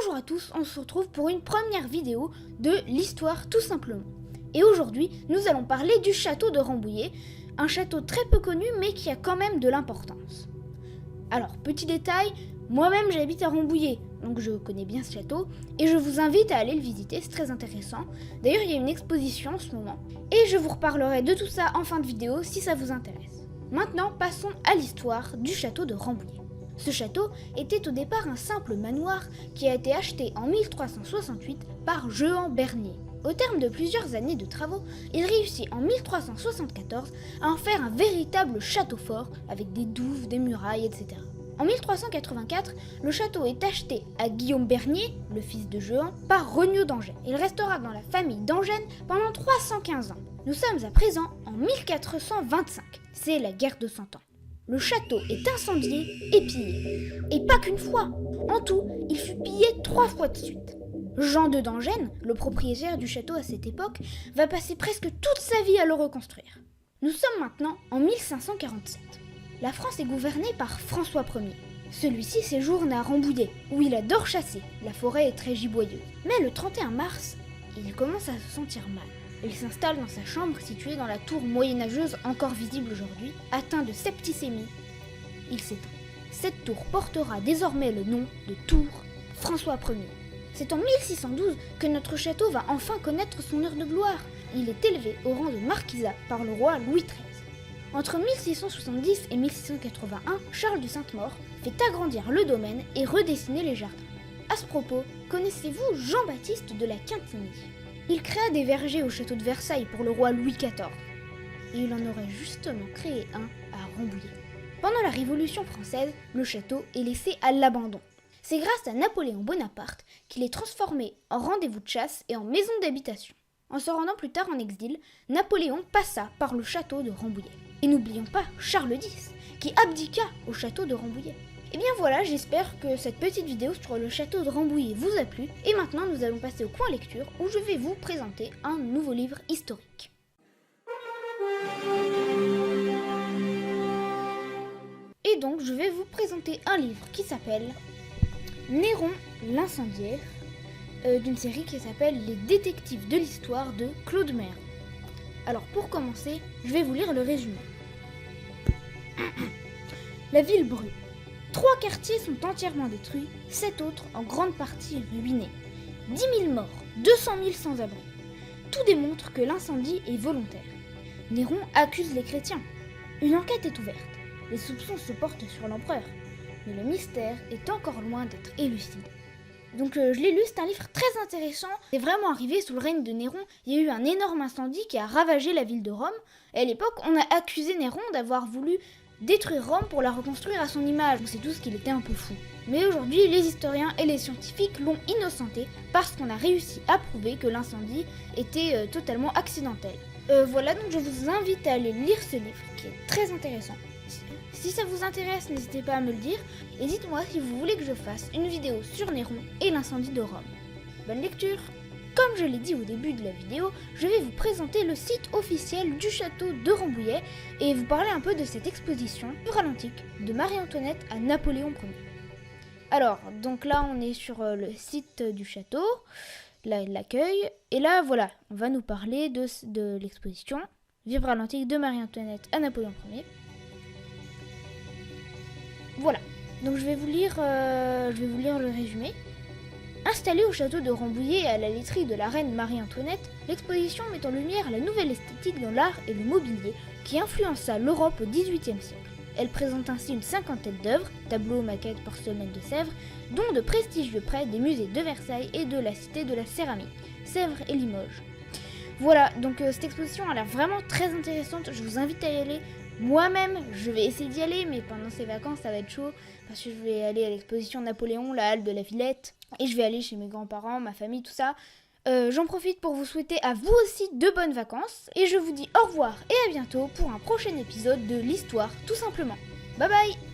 Bonjour à tous, on se retrouve pour une première vidéo de l'histoire tout simplement. Et aujourd'hui, nous allons parler du château de Rambouillet, un château très peu connu mais qui a quand même de l'importance. Alors, petit détail, moi-même j'habite à Rambouillet, donc je connais bien ce château et je vous invite à aller le visiter, c'est très intéressant. D'ailleurs, il y a une exposition en ce moment et je vous reparlerai de tout ça en fin de vidéo si ça vous intéresse. Maintenant, passons à l'histoire du château de Rambouillet. Ce château était au départ un simple manoir qui a été acheté en 1368 par Jehan Bernier. Au terme de plusieurs années de travaux, il réussit en 1374 à en faire un véritable château fort avec des douves, des murailles, etc. En 1384, le château est acheté à Guillaume Bernier, le fils de Jehan, par Regnault d'Angennes. Il restera dans la famille d'Angennes pendant 315 ans. Nous sommes à présent en 1425, c'est la guerre de 100 ans. Le château est incendié et pillé. Et pas qu'une fois. En tout, il fut pillé 3 fois de suite. Jean de d'Angennes, le propriétaire du château à cette époque, va passer presque toute sa vie à le reconstruire. Nous sommes maintenant en 1547. La France est gouvernée par François Ier. Celui-ci séjourne à Rambouillet, où il adore chasser. La forêt est très giboyeuse. Mais le 31 mars, il commence à se sentir mal. Il s'installe dans sa chambre située dans la tour moyenâgeuse encore visible aujourd'hui, atteint de septicémie. Il s'éteint. Cette tour portera désormais le nom de tour François Ier. C'est en 1612 que notre château va enfin connaître son heure de gloire. Il est élevé au rang de marquisat par le roi Louis XIII. Entre 1670 et 1681, Charles de Sainte-Maure fait agrandir le domaine et redessiner les jardins. À ce propos, connaissez-vous Jean-Baptiste de la Quintinie ? Il créa des vergers au château de Versailles pour le roi Louis XIV. Et il en aurait justement créé un à Rambouillet. Pendant la Révolution française, le château est laissé à l'abandon. C'est grâce à Napoléon Bonaparte qu'il est transformé en rendez-vous de chasse et en maison d'habitation. En se rendant plus tard en exil, Napoléon passa par le château de Rambouillet. Et n'oublions pas Charles X, qui abdiqua au château de Rambouillet. Et bien voilà, j'espère que cette petite vidéo sur le château de Rambouillet vous a plu. Et maintenant, nous allons passer au coin lecture où je vais vous présenter un nouveau livre historique. Et donc, je vais vous présenter un livre qui s'appelle Néron l'incendiaire, d'une série qui s'appelle Les détectives de l'histoire de Claude Mère. Alors, pour commencer, je vais vous lire le résumé. La ville brûle. 3 quartiers sont entièrement détruits, 7 autres en grande partie ruinés. 10 000 morts, 200 000 sans-abri. Tout démontre que l'incendie est volontaire. Néron accuse les chrétiens. Une enquête est ouverte. Les soupçons se portent sur l'empereur. Mais le mystère est encore loin d'être élucidé. Donc je l'ai lu, c'est un livre très intéressant. C'est vraiment arrivé sous le règne de Néron. Il y a eu un énorme incendie qui a ravagé la ville de Rome. Et à l'époque, on a accusé Néron d'avoir voulu détruire Rome pour la reconstruire à son image. On sait tous qu'il était un peu fou. Mais aujourd'hui, les historiens et les scientifiques l'ont innocenté parce qu'on a réussi à prouver que l'incendie était totalement accidentel. Voilà, donc je vous invite à aller lire ce livre qui est très intéressant. Si ça vous intéresse, n'hésitez pas à me le dire et dites-moi si vous voulez que je fasse une vidéo sur Néron et l'incendie de Rome. Bonne lecture! Comme je l'ai dit au début de la vidéo, je vais vous présenter le site officiel du château de Rambouillet et vous parler un peu de cette exposition œuvre antique de Marie-Antoinette à Napoléon Ier. Alors, donc là on est sur le site du château, l'accueil, et là voilà, on va nous parler de l'exposition Vivre à l'antique de Marie-Antoinette à Napoléon Ier. Voilà, donc je vais vous lire le résumé. Installée au château de Rambouillet et à la laiterie de la reine Marie-Antoinette, l'exposition met en lumière la nouvelle esthétique dans l'art et le mobilier qui influença l'Europe au XVIIIe siècle. Elle présente ainsi une cinquantaine d'œuvres, tableaux, maquettes, porcelaines de Sèvres, dont de prestigieux prêts des musées de Versailles et de la Cité de la Céramique, Sèvres et Limoges. Voilà, donc cette exposition a l'air vraiment très intéressante, je vous invite à y aller. Moi-même, je vais essayer d'y aller, mais pendant ces vacances, ça va être chaud, parce que je vais aller à l'exposition Napoléon, la halle de la Villette, et je vais aller chez mes grands-parents, ma famille, tout ça. J'en profite pour vous souhaiter à vous aussi de bonnes vacances, et je vous dis au revoir et à bientôt pour un prochain épisode de l'histoire, tout simplement. Bye bye!